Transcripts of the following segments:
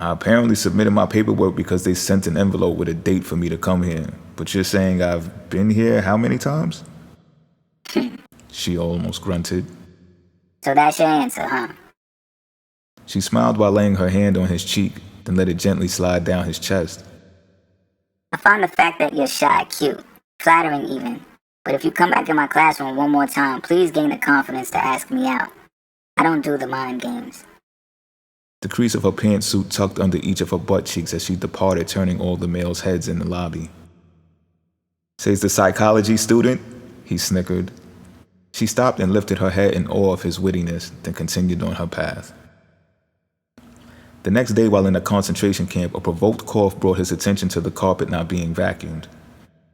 I apparently submitted my paperwork because they sent an envelope with a date for me to come here. But you're saying I've been here how many times? She almost grunted. So that's your answer, huh? She smiled while laying her hand on his cheek, then let it gently slide down his chest. I find the fact that you're shy cute, flattering even. But if you come back in my classroom one more time, please gain the confidence to ask me out. I don't do the mind games. The crease of her pantsuit tucked under each of her butt cheeks as she departed, turning all the males' heads in the lobby. Says the psychology student, he snickered. She stopped and lifted her head in awe of his wittiness, then continued on her path. The next day, while in a concentration camp, a provoked cough brought his attention to the carpet not being vacuumed.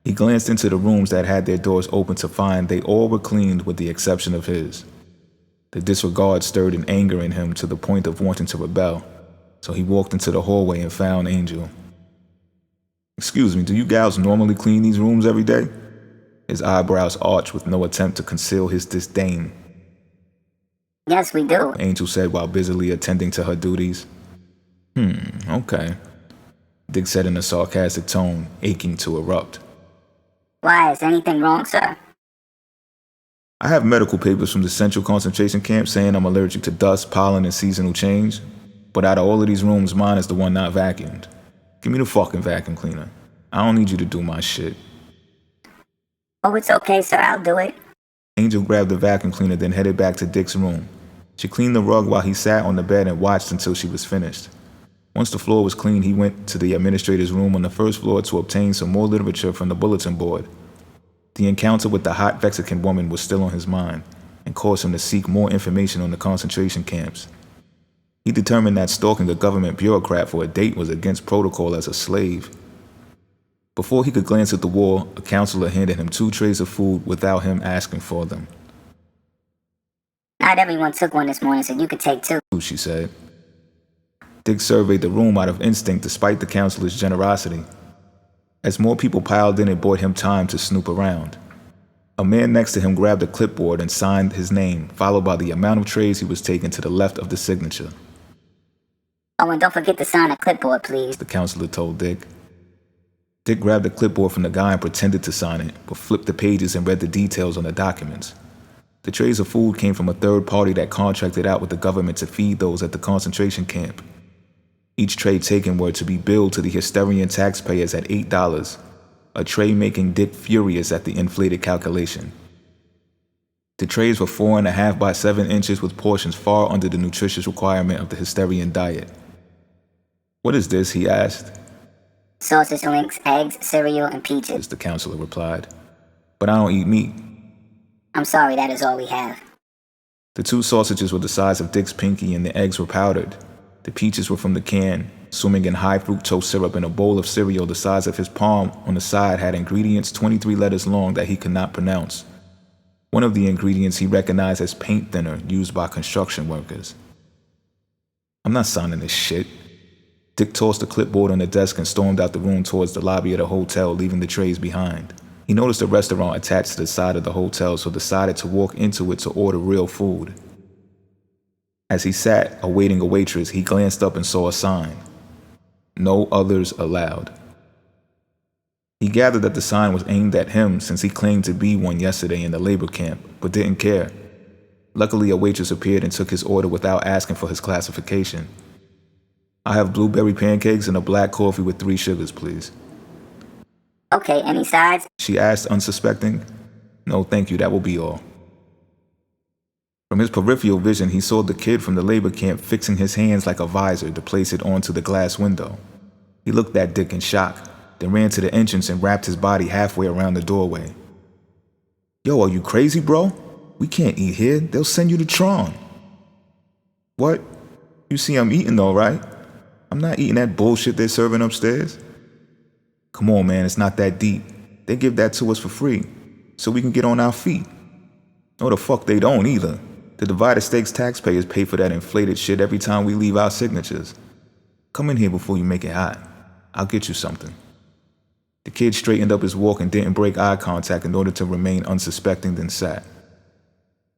He glanced into the rooms that had their doors open to find they all were cleaned with the exception of his. The disregard stirred an anger in him to the point of wanting to rebel, so he walked into the hallway and found Angel. "Excuse me, do you gals normally clean these rooms every day?" His eyebrows arched with no attempt to conceal his disdain. Yes, we do, Angel said while busily attending to her duties. Okay, Dick said in a sarcastic tone, aching to erupt. Why, is anything wrong, sir? I have medical papers from the Central Concentration Camp saying I'm allergic to dust, pollen, and seasonal change, but out of all of these rooms, mine is the one not vacuumed. Give me the fucking vacuum cleaner. I don't need you to do my shit. Oh, it's okay, sir, I'll do it. Angel grabbed the vacuum cleaner, then headed back to Dick's room. She cleaned the rug while he sat on the bed and watched until she was finished. Once the floor was clean, he went to the administrator's room on the first floor to obtain some more literature from the bulletin board. The encounter with the hot Mexican woman was still on his mind and caused him to seek more information on the concentration camps. He determined that stalking a government bureaucrat for a date was against protocol as a slave. Before he could glance at the wall, a counselor handed him 2 trays of food without him asking for them. Not everyone took one this morning, so you could take 2, she said. Dick surveyed the room out of instinct despite the counselor's generosity. As more people piled in, it bought him time to snoop around. A man next to him grabbed a clipboard and signed his name, followed by the amount of trays he was taking to the left of the signature. Oh, and don't forget to sign a clipboard, please, the counselor told Dick. Dick grabbed the clipboard from the guy and pretended to sign it, but flipped the pages and read the details on the documents. The trays of food came from a third party that contracted out with the government to feed those at the concentration camp. Each tray taken were to be billed to the Hysterian taxpayers at $8, a tray making Dick furious at the inflated calculation. The trays were 4.5 by 7 inches with portions far under the nutritious requirement of the Hysterian diet. "What is this?" he asked. Sausage links, eggs, cereal, and peaches, the counselor replied. "But I don't eat meat." I'm sorry, that is all we have. The 2 sausages were the size of Dick's pinky and the eggs were powdered. The peaches were from the can, swimming in high fructose syrup, and a bowl of cereal the size of his palm on the side had ingredients 23 letters long that he could not pronounce. One of the ingredients he recognized as paint thinner used by construction workers. "I'm not signing this shit." Dick tossed the clipboard on the desk and stormed out the room towards the lobby of the hotel, leaving the trays behind. He noticed a restaurant attached to the side of the hotel, so decided to walk into it to order real food. As he sat, awaiting a waitress, he glanced up and saw a sign. "No others allowed." He gathered that the sign was aimed at him since he claimed to be one yesterday in the labor camp, but didn't care. Luckily, a waitress appeared and took his order without asking for his classification. "I have blueberry pancakes and a black coffee with 3 sugars, please." Okay, any sides? she asked, unsuspecting. "No, thank you, that will be all." From his peripheral vision, he saw the kid from the labor camp fixing his hands like a visor to place it onto the glass window. He looked at Dick in shock, then ran to the entrance and wrapped his body halfway around the doorway. "Yo, are you crazy, bro? We can't eat here. They'll send you to Tron." "What? You see I'm eating though, right? I'm not eating that bullshit they're serving upstairs." "Come on, man, it's not that deep. They give that to us for free, so we can get on our feet." "No, the fuck they don't either. The divided stakes taxpayers pay for that inflated shit every time we leave our signatures. Come in here before you make it hot. I'll get you something." The kid straightened up his walk and didn't break eye contact in order to remain unsuspecting, then sat.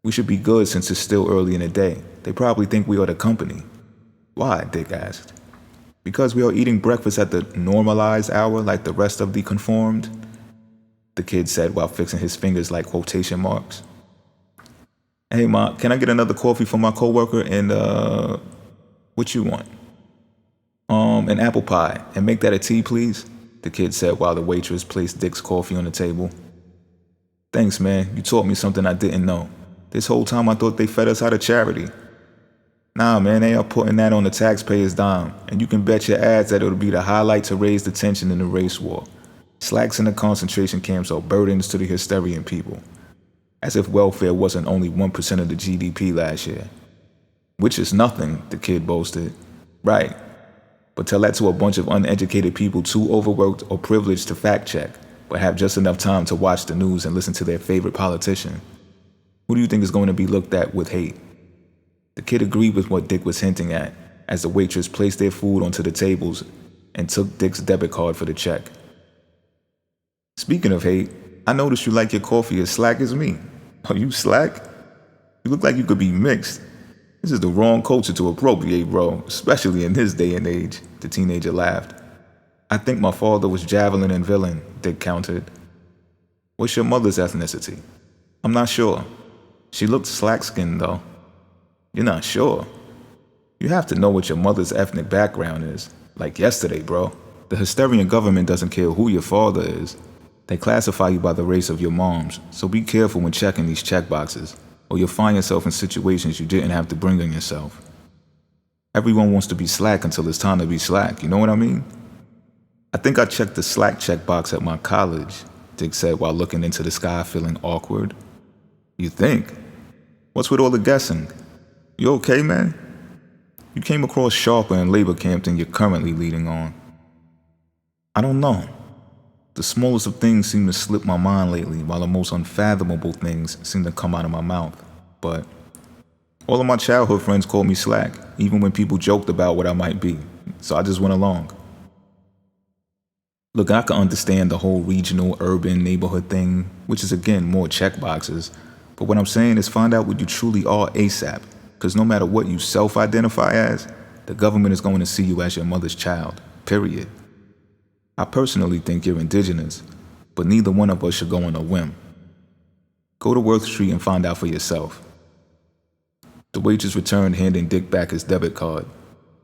"We should be good since it's still early in the day. They probably think we are the company." "Why?" Dick asked. Because we are eating breakfast at the normalized hour like the rest of the conformed, the kid said while fixing his fingers like quotation marks. Hey, Ma, can I get another coffee for my coworker and, what you want? An apple pie, and make that a tea, please, the kid said while the waitress placed Dick's coffee on the table. Thanks, man. You taught me something I didn't know. This whole time I thought they fed us out of charity. Nah, man, they are putting that on the taxpayers' dime, and you can bet your ass that it'll be the highlight to raise the tension in the race war. Slacks in the concentration camps are burdens to the Hysterian people. As if welfare wasn't only 1% of the GDP last year. Which is nothing, the kid boasted. Right. But tell that to a bunch of uneducated people too overworked or privileged to fact check, but have just enough time to watch the news and listen to their favorite politician. Who do you think is going to be looked at with hate? The kid agreed with what Dick was hinting at as the waitress placed their food onto the tables and took Dick's debit card for the check. Speaking of hate, I noticed you like your coffee as slack as me. Are you slack? You look like you could be mixed. This is the wrong culture to appropriate, bro, especially in this day and age, the teenager laughed. I think my father was javelin and villain, Dick countered. What's your mother's ethnicity? I'm not sure. She looked slack-skinned, though. You're not sure? You have to know what your mother's ethnic background is. Like yesterday, bro. The Hysterian government doesn't care who your father is. They classify you by the race of your moms, so be careful when checking these checkboxes, or you'll find yourself in situations you didn't have to bring on yourself. Everyone wants to be slack until it's time to be slack, you know what I mean? I think I checked the slack checkbox at my college, Dick said while looking into the sky feeling awkward. You think? What's with all the guessing? You okay, man? You came across sharper in labor camp than you're currently leading on. I don't know. The smallest of things seem to slip my mind lately, while the most unfathomable things seem to come out of my mouth. But all of my childhood friends called me slack, even when people joked about what I might be, so I just went along. Look, I can understand the whole regional, urban, neighborhood thing, which is again more checkboxes, but what I'm saying is find out what you truly are ASAP, because no matter what you self-identify as, the government is going to see you as your mother's child, period. I personally think you're indigenous, but neither one of us should go on a whim. Go to Worth Street and find out for yourself. The waitress returned, handing Dick back his debit card.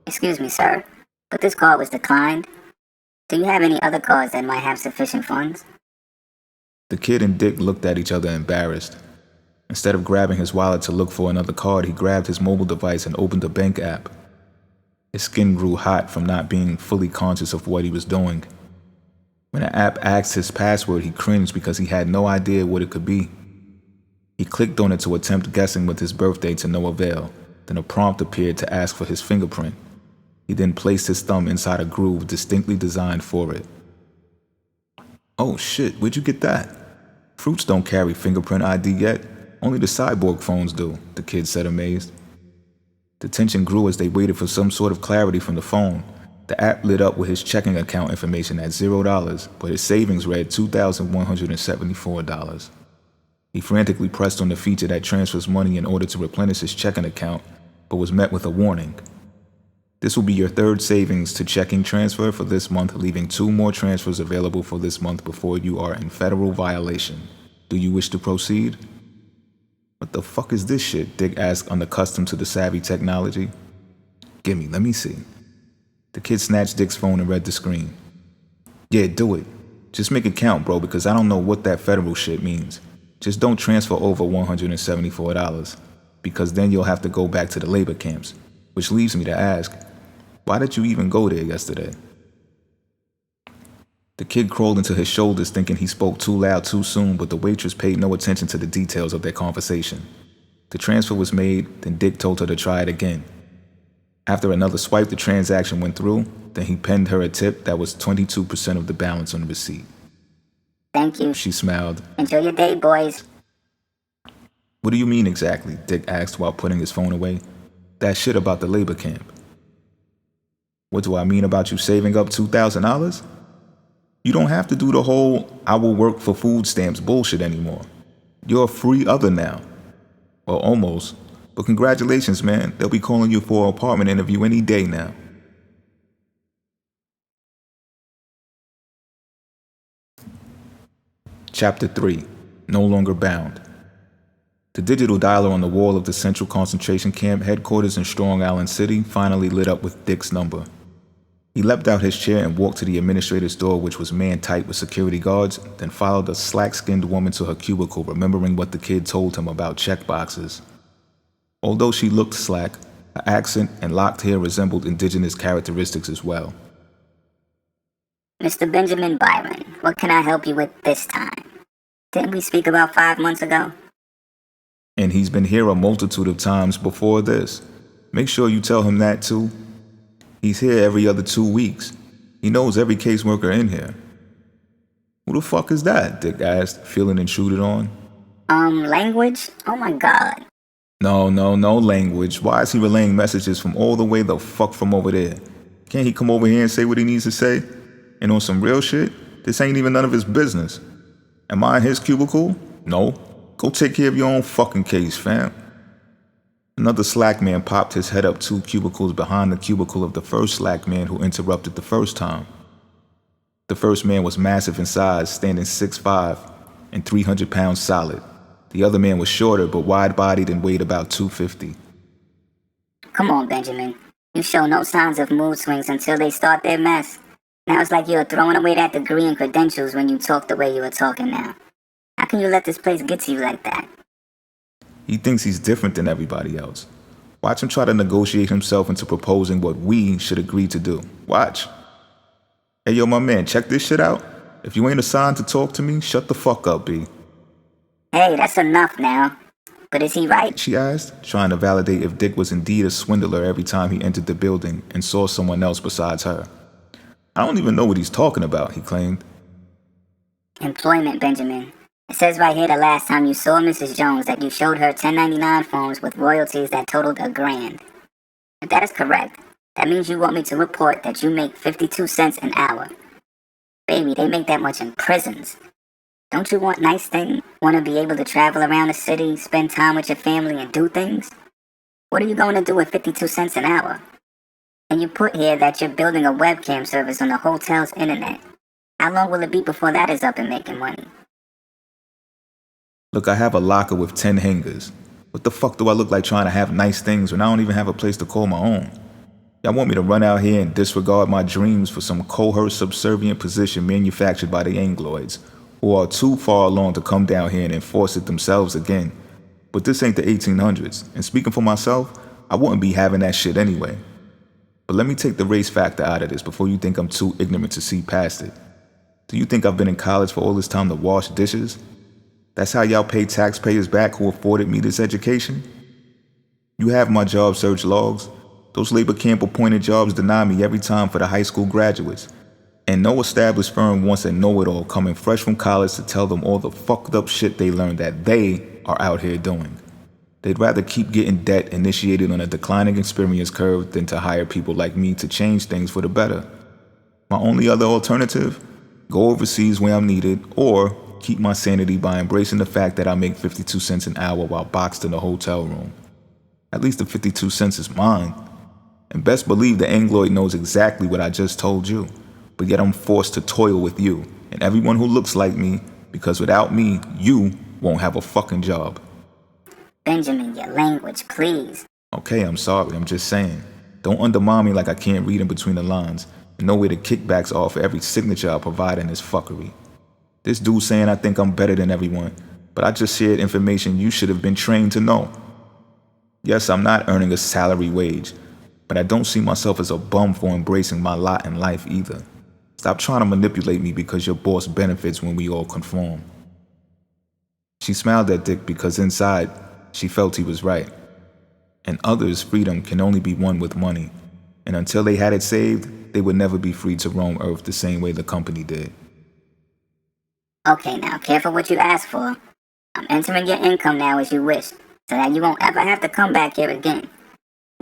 Excuse me, sir, but this card was declined. Do you have any other cards that might have sufficient funds? The kid and Dick looked at each other embarrassed. Instead of grabbing his wallet to look for another card, he grabbed his mobile device and opened the bank app. His skin grew hot from not being fully conscious of what he was doing. When the app asked his password, he cringed because he had no idea what it could be. He clicked on it to attempt guessing with his birthday to no avail. Then a prompt appeared to ask for his fingerprint. He then placed his thumb inside a groove distinctly designed for it. Oh shit, where'd you get that? Fruits don't carry fingerprint ID yet. Only the cyborg phones do, the kid said amazed. The tension grew as they waited for some sort of clarity from the phone. The app lit up with his checking account information at $0, but his savings read $2,174. He frantically pressed on the feature that transfers money in order to replenish his checking account, but was met with a warning. This will be your third savings to checking transfer for this month, leaving 2 more transfers available for this month before you are in federal violation. Do you wish to proceed? What the fuck is this shit? Dick asked, unaccustomed to the savvy technology. Gimme, let me see. The kid snatched Dick's phone and read the screen. Yeah, do it. Just make it count, bro, because I don't know what that federal shit means. Just don't transfer over $174, because then you'll have to go back to the labor camps. Which leaves me to ask, why did you even go there yesterday? The kid crawled into his shoulders thinking he spoke too loud too soon, but the waitress paid no attention to the details of their conversation. The transfer was made, then Dick told her to try it again. After another swipe, the transaction went through, then he penned her a tip that was 22% of the balance on the receipt. Thank you. She smiled. Enjoy your day, boys. What do you mean exactly? Dick asked while putting his phone away. That shit about the labor camp. What do I mean about you saving up $2,000? You don't have to do the whole I will work for food stamps bullshit anymore. You're a free other now. Well, almost. But congratulations, man. They'll be calling you for an apartment interview any day now. Chapter 3. No Longer Bound. The digital dialer on the wall of the Central Concentration Camp headquarters in Strong Island City finally lit up with Dick's number. He leapt out his chair and walked to the administrator's door, which was man-tight with security guards, then followed a slack-skinned woman to her cubicle, remembering what the kid told him about checkboxes. Although she looked slack, her accent and locked hair resembled indigenous characteristics as well. Mr. Benjamin Byron, what can I help you with this time? Didn't we speak about 5 months ago? And he's been here a multitude of times before this. Make sure you tell him that too. He's here every other 2 weeks. He knows every caseworker in here. Who the fuck is that? Dick asked, feeling intruded on. Language? Oh my god. No language. Why is he relaying messages from all the way the fuck from over there? Can't he come over here and say what he needs to say? And on some real shit, this ain't even none of his business. Am I in his cubicle? No. Go take care of your own fucking case, fam. Another slack man popped his head up 2 cubicles behind the cubicle of the first slack man who interrupted the first time. The first man was massive in size, standing 6'5" and 300 pounds solid. The other man was shorter but wide-bodied and weighed about 250. Come on, Benjamin. You show no signs of mood swings until they start their mess. Now it's like you're throwing away that degree and credentials when you talk the way you are talking now. How can you let this place get to you like that? He thinks he's different than everybody else. Watch him try to negotiate himself into proposing what we should agree to do. Watch. Hey, yo, my man, check this shit out. If you ain't assigned to talk to me, shut the fuck up, B. Hey, that's enough now. But is he right? She asked, trying to validate if Dick was indeed a swindler every time he entered the building and saw someone else besides her. I don't even know what he's talking about, he claimed. Employment, Benjamin. It says right here the last time you saw Mrs. Jones that you showed her 1099 forms with royalties that totaled $1,000. If that is correct, that means you want me to report that you make 52 cents an hour. Baby, they make that much in prisons. Don't you want nice things? Want to be able to travel around the city, spend time with your family, and do things? What are you going to do with 52 cents an hour? And you put here that you're building a webcam service on the hotel's internet. How long will it be before that is up and making money? Look, I have a locker with 10 hangers. What the fuck do I look like trying to have nice things when I don't even have a place to call my own? Y'all want me to run out here and disregard my dreams for some coerced subservient position manufactured by the Angloids, who are too far along to come down here and enforce it themselves again. But this ain't the 1800s, and speaking for myself, I wouldn't be having that shit anyway. But let me take the race factor out of this before you think I'm too ignorant to see past it. Do you think I've been in college for all this time to wash dishes? That's how y'all pay taxpayers back who afforded me this education? You have my job search logs. Those labor camp appointed jobs deny me every time for the high school graduates. And no established firm wants a know-it-all coming fresh from college to tell them all the fucked up shit they learned that they are out here doing. They'd rather keep getting debt initiated on a declining experience curve than to hire people like me to change things for the better. My only other alternative? Go overseas where I'm needed, or keep my sanity by embracing the fact that I make 52 cents an hour while boxed in a hotel room. At least the 52 cents is mine. And best believe the Angloid knows exactly what I just told you, but yet I'm forced to toil with you and everyone who looks like me, because without me, you won't have a fucking job. Benjamin, your language, please. Okay, I'm sorry, I'm just saying. Don't undermine me like I can't read in between the lines and know where the kickbacks are for every signature I provide in this fuckery. This dude saying I think I'm better than everyone, but I just shared information you should have been trained to know. Yes, I'm not earning a salary wage, but I don't see myself as a bum for embracing my lot in life either. Stop trying to manipulate me because your boss benefits when we all conform. She smiled at Dick because inside, she felt he was right. And others' freedom can only be won with money, and until they had it saved, they would never be free to roam Earth the same way the company did. Okay, now, careful what you ask for. I'm entering your income now as you wish, so that you won't ever have to come back here again.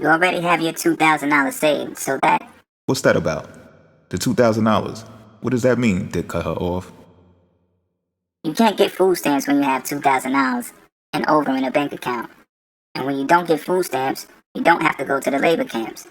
You already have your $2,000 saved, so that... What's that about? The $2,000? What does that mean? Dick cut her off. You can't get food stamps when you have $2,000 and over in a bank account. And when you don't get food stamps, you don't have to go to the labor camps.